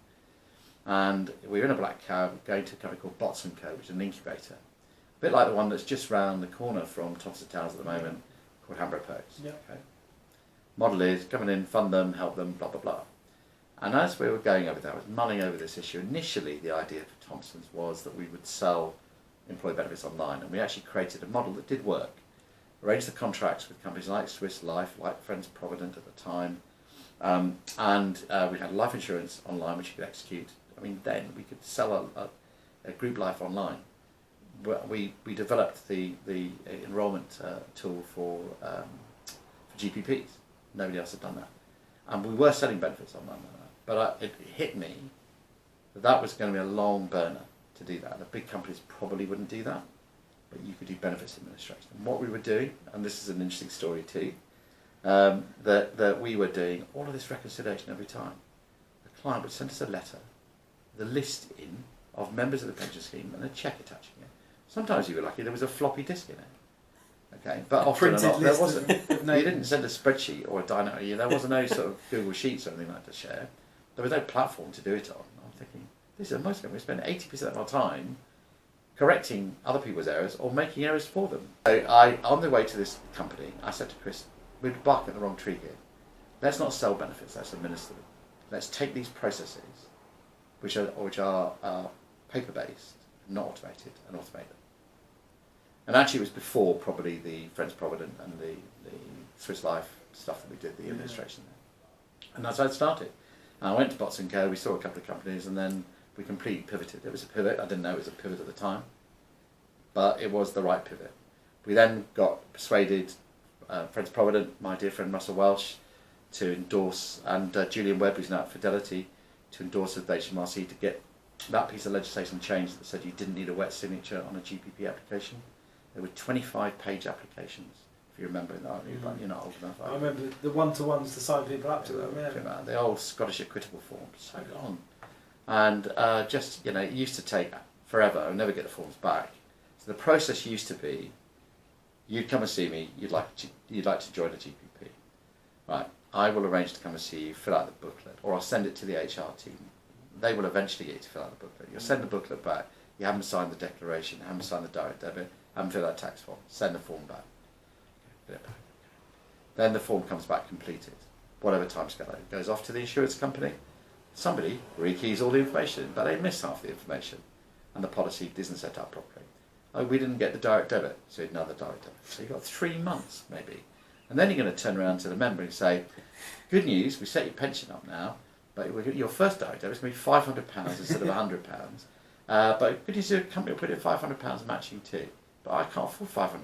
and we were in a black cab going to a company called Bots & Co, which is an incubator. A bit like the one that's just round the corner from Thompson Towers at the moment, called Hambro Post. Yeah. Okay. Model is, coming in, fund them, help them, blah, blah, blah. And as we were going over that, I was mulling over this issue. Initially, the idea for Thompson's was that we would sell employee benefits online, and we actually created a model that did work. Arranged the contracts with companies like Swiss Life, like Friends Provident at the time, and we had life insurance online which you could execute. I mean, then we could sell a group life online. We developed the enrolment tool for GPPs. Nobody else had done that, and we were selling benefits online. But it hit me that was going to be a long burner to do that. The big companies probably wouldn't do that, but you could do benefits administration. And what we were doing, and this is an interesting story too, that we were doing all of this reconciliation every time. The client would send us a letter, the list in of members of the pension scheme, and a cheque attaching it. Sometimes you were lucky there was a floppy disk in it. Okay, but often not, there wasn't. You didn't send a spreadsheet or a dynamo. There wasn't no sort of Google Sheets or anything like that to share. There was no platform to do it on. I'm thinking, this is most of them. We spend 80% of our time correcting other people's errors or making errors for them. So on the way to this company, I said to Chris, we're barking at the wrong tree here. Let's not sell benefits, let's administer them. Let's take these processes, which are paper-based, not automated, and automate them. And actually it was before probably the Friends Provident and the Swiss Life stuff that we did, the administration there. And that's how it started. And I went to Bots & Co, we saw a couple of companies, and then we completely pivoted. It was a pivot. I didn't know it was a pivot at the time, but it was the right pivot. We then got persuaded Friends Provident, my dear friend Russell Welsh, to endorse, and Julian Webb, who's now at Fidelity, to endorse with HMRC to get that piece of legislation changed that said you didn't need a wet signature on a GPP application. There were 25-page applications, if you remember that. You're not old enough. I remember the one-to-ones to sign people up to them. Yeah. The old Scottish equitable forms, so long. And it used to take forever. I'd never get the forms back. So the process used to be, you'd come and see me. You'd like to join a GPP, right? I will arrange to come and see you, fill out the booklet, or I'll send it to the HR team. They will eventually get you to fill out the booklet. You'll send the booklet back. You haven't signed the declaration, haven't signed the direct debit, haven't filled out the tax form. Send the form back. Then the form comes back completed, whatever timescale. It goes off to the insurance company. Somebody rekeys all the information, but they miss half the information, and the policy isn't set up properly. Oh, we didn't get the direct debit, so another direct debit. So you've got 3 months, maybe. And then you're going to turn around to the member and say, good news, we set your pension up now, but your first direct debit is going to be £500 instead of £100. But good news, your company will put in £500 matching too. but I can't afford £500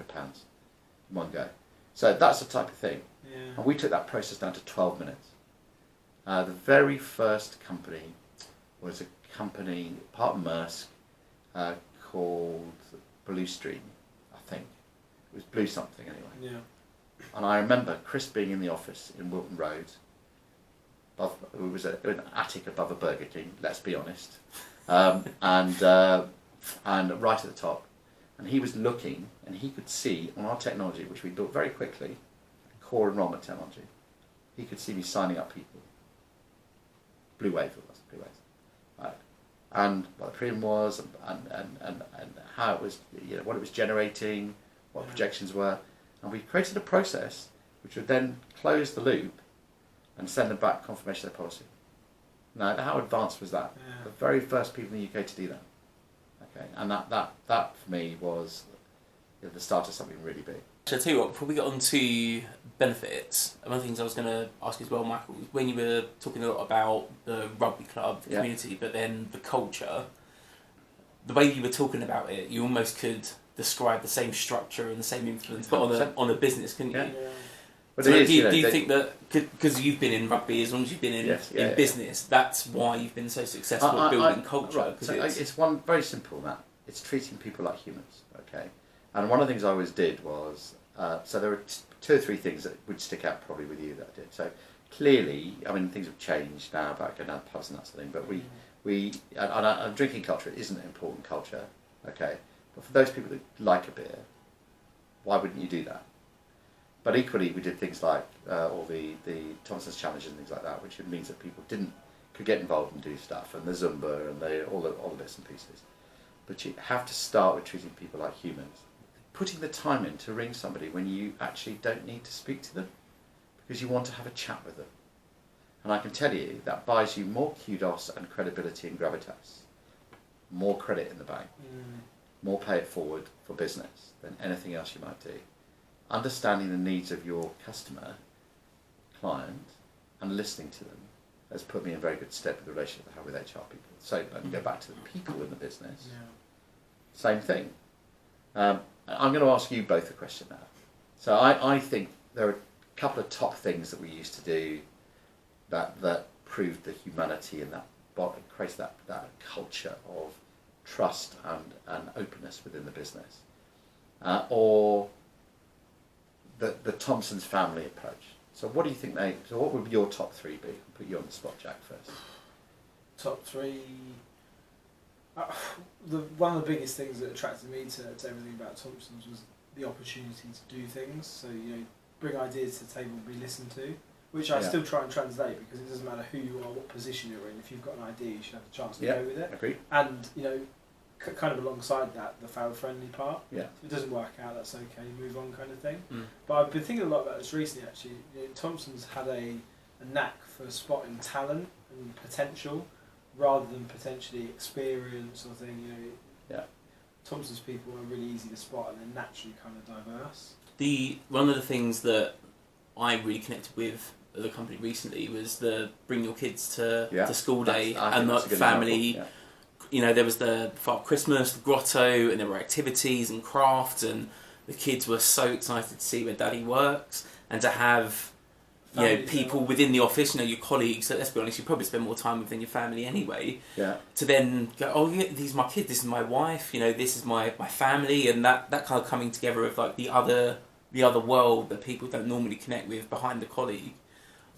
in one go. So that's the type of thing. Yeah. And we took that process down to 12 minutes. The very first company was a company, part of Maersk, called Blue Stream, I think. It was Blue something anyway. Yeah. And I remember Chris being in the office in Wilton Road. It was an attic above a Burger King, let's be honest. And right at the top. And he was looking, and he could see on our technology, which we built very quickly, core enrollment technology, he could see me signing up people. Blue Wave it was, Blue Wave. Right. And what the premium was, and how it was, what it was generating, what projections were. And we created a process which would then close the loop and send them back confirmation of their policy. Now, how advanced was that? Yeah. The very first people in the UK to do that. Okay, and that for me was the start of something really big. So I tell you what, before we get on to benefits, one of the things I was going to ask you as well, Michael, when you were talking a lot about the rugby club, the community, but then the culture, the way you were talking about it, you almost could describe the same structure and the same influence, but on a business, couldn't you? Yeah. But So it do is, you think that, because you've been in rugby, as long as you've been in business, that's why you've been so successful at building culture? Right. So it's one very simple, Matt. It's treating people like humans, okay? And one of the things I always did was, so there were 2 or 3 things that would stick out probably with you that I did. So clearly, I mean, things have changed now about going down pubs and that sort of thing, but and drinking culture isn't an important culture, okay? But for those people that like a beer, why wouldn't you do that? But equally, we did things like all the Thompson's Challenge and things like that, which means that people could get involved and do stuff, and the Zumba and all the bits and pieces. But you have to start with treating people like humans, putting the time in to ring somebody when you actually don't need to speak to them, because you want to have a chat with them. And I can tell you that buys you more kudos and credibility and gravitas, more credit in the bank, more pay it forward for business than anything else you might do. Understanding the needs of your customer, client, and listening to them has put me in very good stead with the relationship I have with HR people. So let me go back to the people in the business. Yeah. Same thing. I'm going to ask you both a question now. So I think there are a couple of top things that we used to do that proved the humanity and that creates that culture of trust and openness within the business. Or the Thompson's family approach. So what do you think so what would your top 3 be? I'll put you on the spot, Jack, first. Top 3... one of the biggest things that attracted me to everything about Thompson's was the opportunity to do things. So, bring ideas to the table and be listened to, which I still try and translate, because it doesn't matter who you are, what position you're in. If you've got an idea, you should have the chance to go with it. Agreed. And, kind of alongside that, the foul-friendly part. Yeah. If it doesn't work out, that's okay, move on kind of thing. But I've been thinking a lot about this recently, actually. Thompson's had a knack for spotting talent and potential, rather than potentially experience or thing. Thompson's people are really easy to spot, and they're naturally kind of diverse. One of the things that I really connected with the company recently was the bring your kids to school day and the family. There was the Father Christmas, the grotto, and there were activities and crafts, and the kids were so excited to see where Daddy works, and to have people within the office, your colleagues. Let's be honest, you probably spend more time within your family anyway. Yeah. To then go, oh yeah, these are my kids, this is my wife, this is my family, and that kind of coming together of like the other world that people don't normally connect with behind the colleague.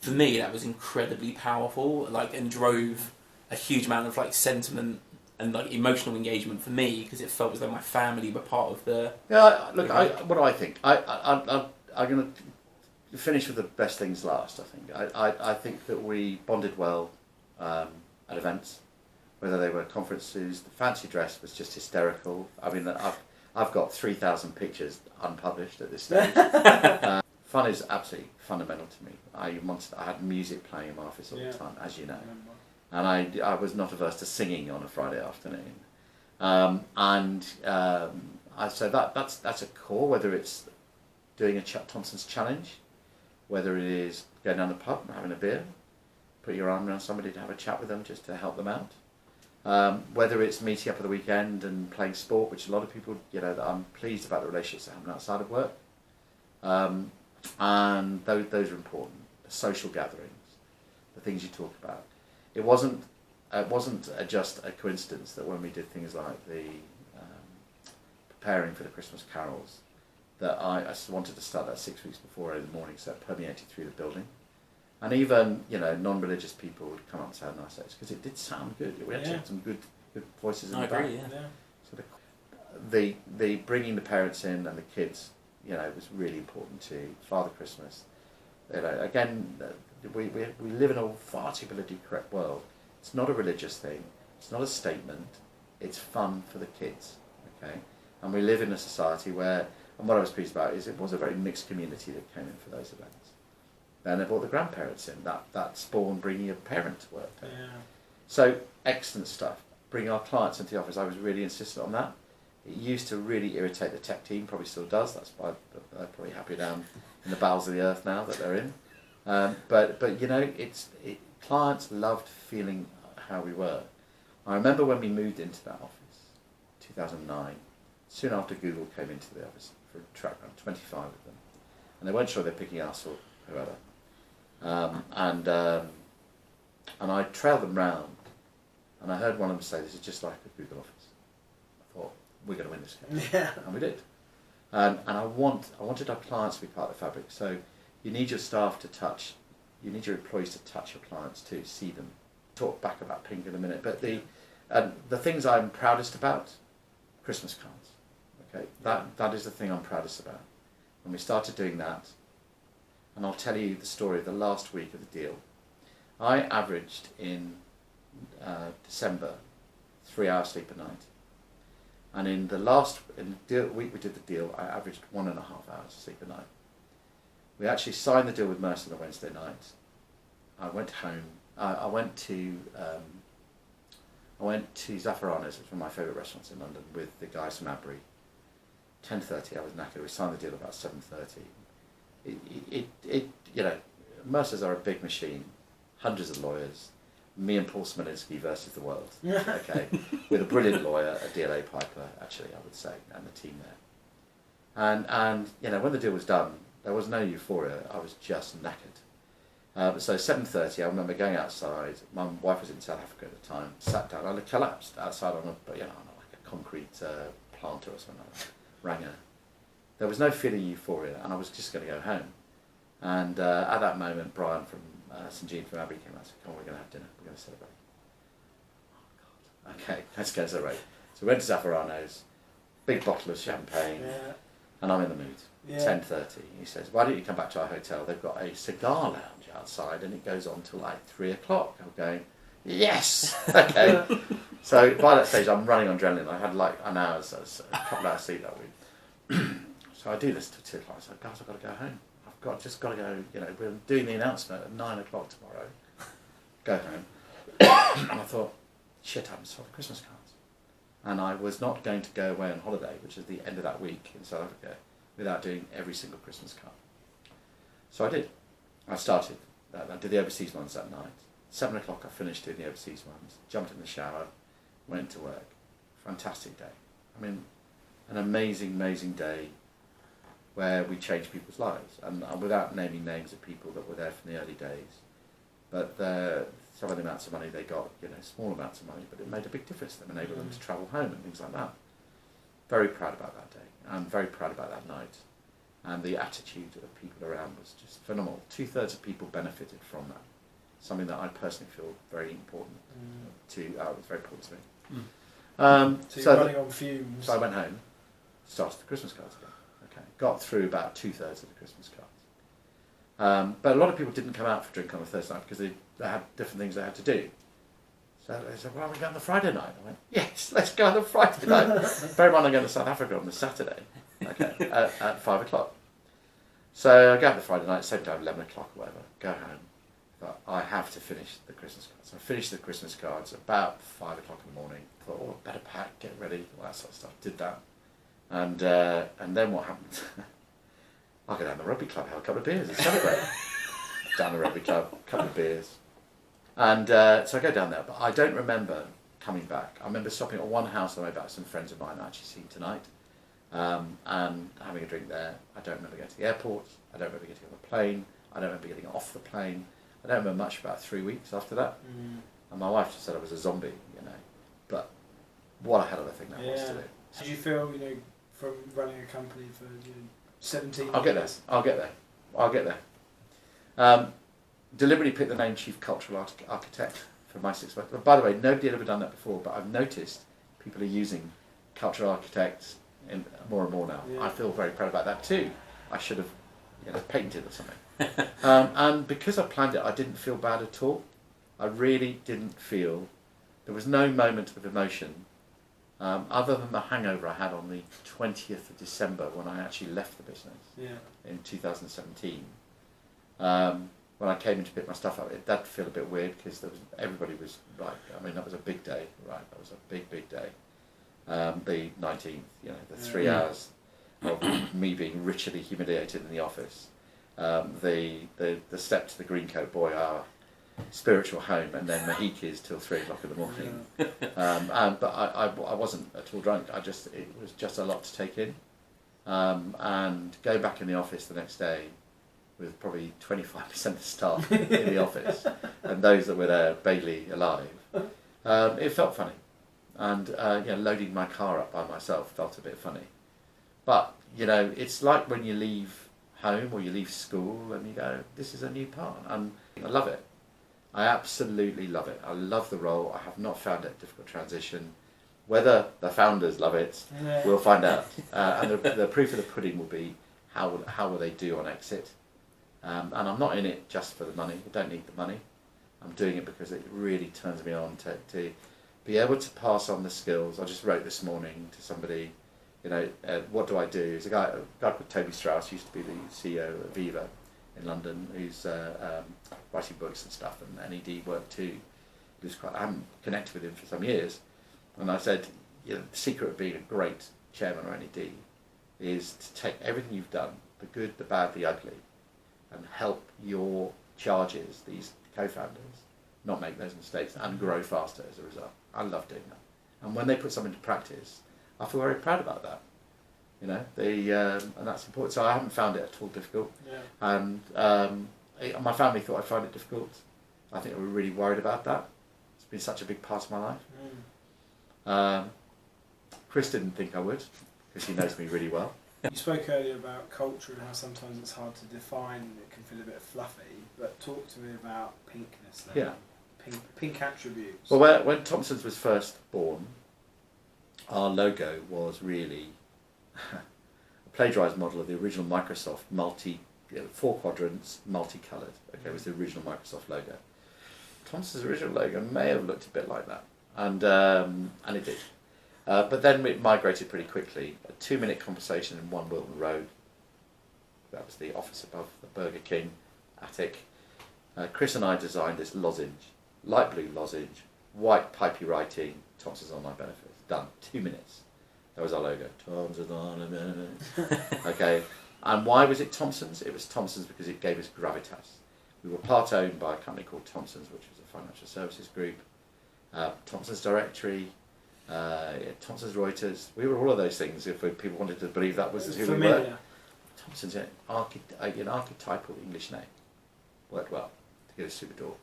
For me, that was incredibly powerful, and drove a huge amount of sentiment and emotional engagement for me, because it felt as though my family were part of the. Yeah, look, what do I think? I'm going to finish with the best things last. I think I think that we bonded well at events, whether they were conferences. The fancy dress was just hysterical. I mean, I've got 3,000 pictures unpublished at this stage. Fun is absolutely fundamental to me. I had music playing in my office all the time, as you know. And I was not averse to singing on a Friday afternoon, so that's a core. Whether it's doing a Thompson's Challenge, whether it is going down the pub and having a beer, put your arm around somebody to have a chat with them just to help them out, Whether it's meeting up at the weekend and playing sport, which a lot of people, that I'm pleased about the relationships that happen outside of work. And those are important. The social gatherings, the things you talk about. It wasn't just a coincidence that when we did things like the preparing for the Christmas carols, that I wanted to start that 6 weeks before in the morning, so it permeated through the building. And even, non-religious people would come up and say how nice that is, because it did sound good. We actually had some good voices in the back. So the bringing the parents in and the kids, was really important too. Father Christmas, again, we live in a far too politically correct world. It's not a religious thing. It's not a statement. It's fun for the kids, okay? And we live in a society where, and what I was pleased about is it was a very mixed community that came in for those events. Then they brought the grandparents in. That spawned bringing a parent to work. Yeah. So excellent stuff. Bringing our clients into the office, I was really insistent on that. It used to really irritate the tech team, probably still does. That's why they're probably happy down in the bowels of the earth now that they're in. But clients loved feeling how we were. I remember when we moved into that office, 2009, soon after Google came into the office for a track around 25 of them, and they weren't sure they're picking us or whoever. And I trailed them round, and I heard one of them say, "This is just like a Google office." I thought, we're going to win this game. Yeah. And we did. And I wanted our clients to be part of the fabric. So you need your staff to touch, you need your employees to touch your clients too, see them. Talk back about Pink in a minute. But the things I'm proudest about, Christmas cards. Okay, that is the thing I'm proudest about. When we started doing that, and I'll tell you the story of the last week of the deal. I averaged in December 3 hours sleep a night. And in the week we did the deal, I averaged 1.5 hours sleep a night. We actually signed the deal with Mercer on a Wednesday night. I went home. I went to Zaffarano's, which is one of my favourite restaurants in London, with the guys from Abbury. 10:30, I was knackered. We signed the deal about 7:30. Mercers are a big machine, hundreds of lawyers. Me and Paul Smolinski versus the world, okay, with a brilliant lawyer, a DLA Piper, actually, I would say, and the team there. And when the deal was done, there was no euphoria. I was just knackered. So 7:30, I remember going outside. My wife was in South Africa at the time. Sat down. I collapsed outside on like a concrete planter or something like that. Ranger. There was no feeling euphoria, and I was just going to go home. And at that moment, Brian from St. Jean from Abbey came out and said, "Come on, we're going to have dinner. We're going to celebrate." Oh, God. Okay, let's go celebrate. So we went to Zaffarano's, big bottle of champagne, and I'm in the mood. 10:30. He says, "Why don't you come back to our hotel? They've got a cigar lounge outside, and it goes on till like 3 o'clock." I'm going, "Yes!" Okay. So by that stage, I'm running on adrenaline. I had like a couple hours sleep that week. So I do this till 2 o'clock. I said, "Guys, I've got to go home. Just got to go, we're doing the announcement at 9 o'clock tomorrow." Go home. And I thought, shit, I haven't sold Christmas cards. And I was not going to go away on holiday, which is the end of that week in South Africa, without doing every single Christmas card. So I did. I started. I did the overseas ones that night. 7 o'clock I finished doing the overseas ones, jumped in the shower, went to work. Fantastic day. I mean, an amazing, amazing day where we changed people's lives, and without naming names of people that were there from the early days, but some of the amounts of money they got, small amounts of money, but it made a big difference to them, enabled them to travel home and things like that. Very proud about that day. I'm very proud about that night, and the attitude of people around was just phenomenal. 2/3 of people benefited from that. Something that I personally feel very important was very important to me. So you're running on fumes. So I went home, started the Christmas cards again. Got through about 2/3 of the Christmas cards. But a lot of people didn't come out for a drink on the Thursday night because they had different things they had to do. So they said, "Well, we're going on the Friday night." I went, "Yes, let's go on the Friday night." Bear in mind, I'm going to South Africa on the Saturday, at 5 o'clock. So I go out the Friday night, same time, 11 o'clock or whatever, go home. But I have to finish the Christmas cards. So I finished the Christmas cards about 5 o'clock in the morning. Thought, "Oh, better pack, get ready," all that sort of stuff. Did that. And then what happened? I go down to the rugby club, have a couple of beers and celebrate. Down the rugby club, a couple of beers. And so I go down there, but I don't remember coming back. I remember stopping at one house on the way back, some friends of mine I actually seen tonight, and having a drink there. I don't remember getting to the airport. I don't remember getting on the plane. I don't remember getting off the plane. I don't remember much about 3 weeks after that. And my wife just said I was a zombie, you know. But what a hell of a thing that was to do. How do you feel, you know, from running a company for 17 I'll get there. years? I'll get there. Deliberately picked the name Chief Cultural Architect for my 6 months. But by the way, nobody had ever done that before, but I've noticed people are using cultural architects more and more now. Yeah. I feel very proud about that too. I should have, you know, patented or something. And because I planned it, I didn't feel bad at all. I really didn't feel. There was no moment of emotion, other than the hangover I had on the 20th of December when I actually left the business in 2017. When I came in to pick my stuff up, it did feel a bit weird because everybody was like, I mean, that was a big day, right? That was a big, big day. The 19th, you know, the 3 hours of me being ritually humiliated in the office. The step to the Greencoat Boy, our spiritual home, and then Mahikis till 3 o'clock in the morning. But I wasn't at all drunk. It was just a lot to take in. And go back in the office the next day with probably 25% of the staff in the office, and those that were there barely alive. It felt funny, and you know, loading my car up by myself felt a bit funny. But you know, it's like when you leave home or you leave school and you go, "This is a new part," and I love it. I absolutely love it. I love the role. I have not found it a difficult transition. Whether the founders love it, we'll find out. And the proof of the pudding will be how will they do on exit. And I'm not in it just for the money. I don't need the money. I'm doing it because it really turns me on to be able to pass on the skills. I just wrote this morning to somebody, you know, what do I do? There's a guy called Toby Strauss, used to be the CEO of Viva in London, who's writing books and stuff, and NED work too. I haven't connected with him for some years. And I said, you know, the secret of being a great chairman or NED is to take everything you've done, the good, the bad, the ugly, and help your charges, these co-founders, not make those mistakes and grow faster as a result. I love doing that. And when they put something into practice, I feel very proud about that. You know, and that's important. So I haven't found it at all difficult. And my family thought I'd find it difficult. I think they were really worried about that. It's been such a big part of my life. Chris didn't think I would, because he knows me really well. You spoke earlier about culture and how sometimes it's hard to define, it can feel a bit fluffy, but talk to me about pinkness then. Pink attributes. Well, when Thompson's was first born, our logo was really a plagiarised model of the original Microsoft 4 quadrants, multicoloured. Okay, it was the original Microsoft logo. Thompson's original logo may have looked a bit like that, and it did. But then it migrated pretty quickly. A 2-minute conversation in 1 Wilton Road. That was the office above the Burger King attic. Chris and I designed this lozenge, light blue lozenge, white pipey writing, Thompson's on my benefits. Done. 2 minutes. That was our logo. Thompson's on a benefit. Okay. And why was it Thompson's? It was Thompson's because it gave us gravitas. We were part owned by a company called Thompson's, which was a financial services group. Thompson's Directory. Thompson's Reuters. We were all of those things if people wanted to believe that was who we were. Thompson's an archetypal English name. Worked well to get us through the door.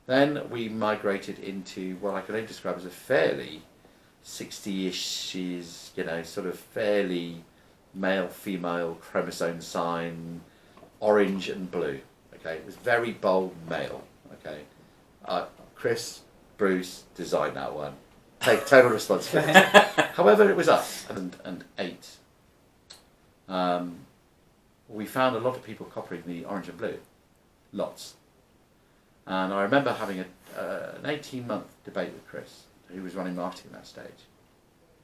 Then we migrated into what I could only describe as a fairly 60-ish, you know, sort of fairly male-female chromosome sign, orange and blue. Okay, it was very bold male. Okay, Chris, Bruce designed that one. Take total responsibility. However, it was us. And 8. We found a lot of people copying the orange and blue. Lots. And I remember having an 18-month debate with Chris, who was running marketing at that stage.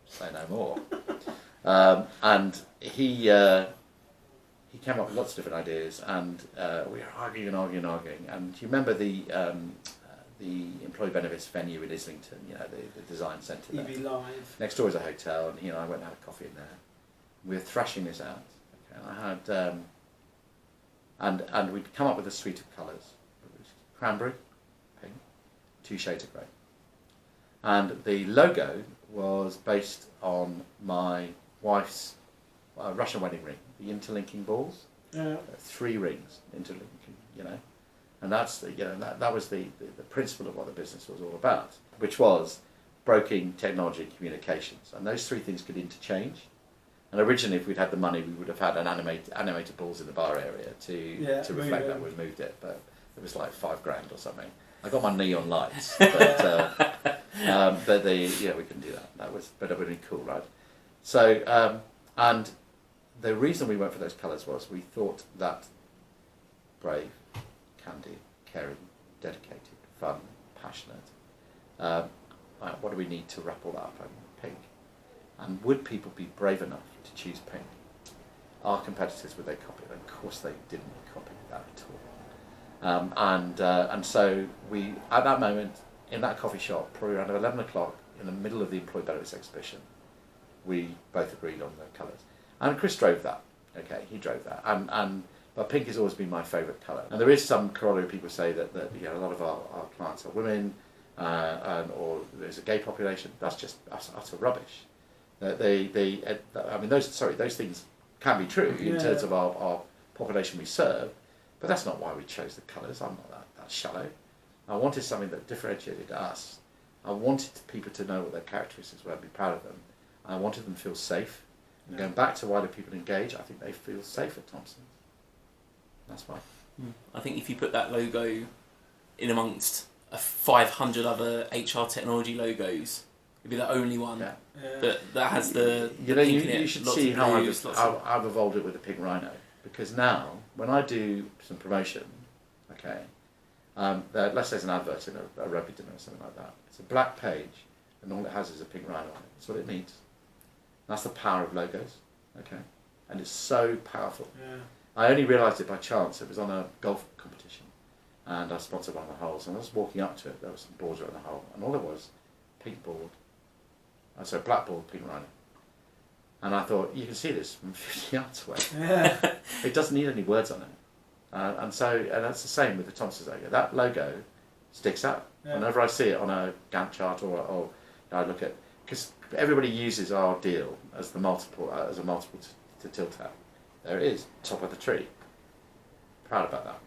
Say no more. And he came up with lots of different ideas, and we were arguing. And do you remember the employee benefits venue in Islington, you know, the design centre there? EB Live. Next door is a hotel, and he and I went and had a coffee in there. We were thrashing this out. Okay, and I had, and we'd come up with a suite of colours. Cranberry, pink, 2 shades of grey. And the logo was based on my wife's Russian wedding ring, the interlinking balls. Yeah. 3 rings interlinking, you know. And that's the, you know, that was the principle of what the business was all about, which was broking technology and communications. And those 3 things could interchange. And originally, if we'd had the money, we would have had an animated balls in the bar area to reflect that. We moved it, but it was like $5,000 or something. I got my neon lights, but we couldn't do that. But it would have been cool, right? So, and the reason we went for those colours was we thought that brave, candid, caring, dedicated, fun, passionate. What do we need to wrap all that up in pink? And would people be brave enough to choose pink? Our competitors, would they copy it? Of course they didn't copy that at all. And so we, at that moment, in that coffee shop, probably around 11 o'clock, in the middle of the employee benefits exhibition, we both agreed on the colours. And Chris drove that. Okay, he drove that. But pink has always been my favourite colour. And there is some corollary. People say that a lot of our clients are women, or there's a gay population. That's just utter rubbish. Those things can be true in terms of our population we serve, but that's not why we chose the colours. I'm not that shallow. I wanted something that differentiated us. I wanted people to know what their characteristics were and be proud of them. I wanted them to feel safe. And going back to why do people engage, I think they feel safe at Thompson's. That's why. I think if you put that logo in amongst 500 other HR technology logos, it'd be the only one that has the pink in it. You should see how I've evolved it with the pink rhino, because now when I do some promotion, okay, let's say it's an advert in a rugby dinner or something like that. It's a black page, and all it has is a pink rhino on it. That's what it needs. That's the power of logos, okay, and it's so powerful. Yeah. I only realised it by chance. It was on a golf competition, and I sponsored one of the holes, and I was walking up to it. There was some boards around the hole, and all it was, pink board. So black board, pink rhino. And I thought, you can see this from 50 yards away. Yeah. It doesn't need any words on it. And that's the same with the Thompson's logo. That logo sticks out. Yeah. Whenever I see it on a Gantt chart or I look at, because everybody uses our deal as a multiple to tilt at. There it is, top of the tree. Proud about that.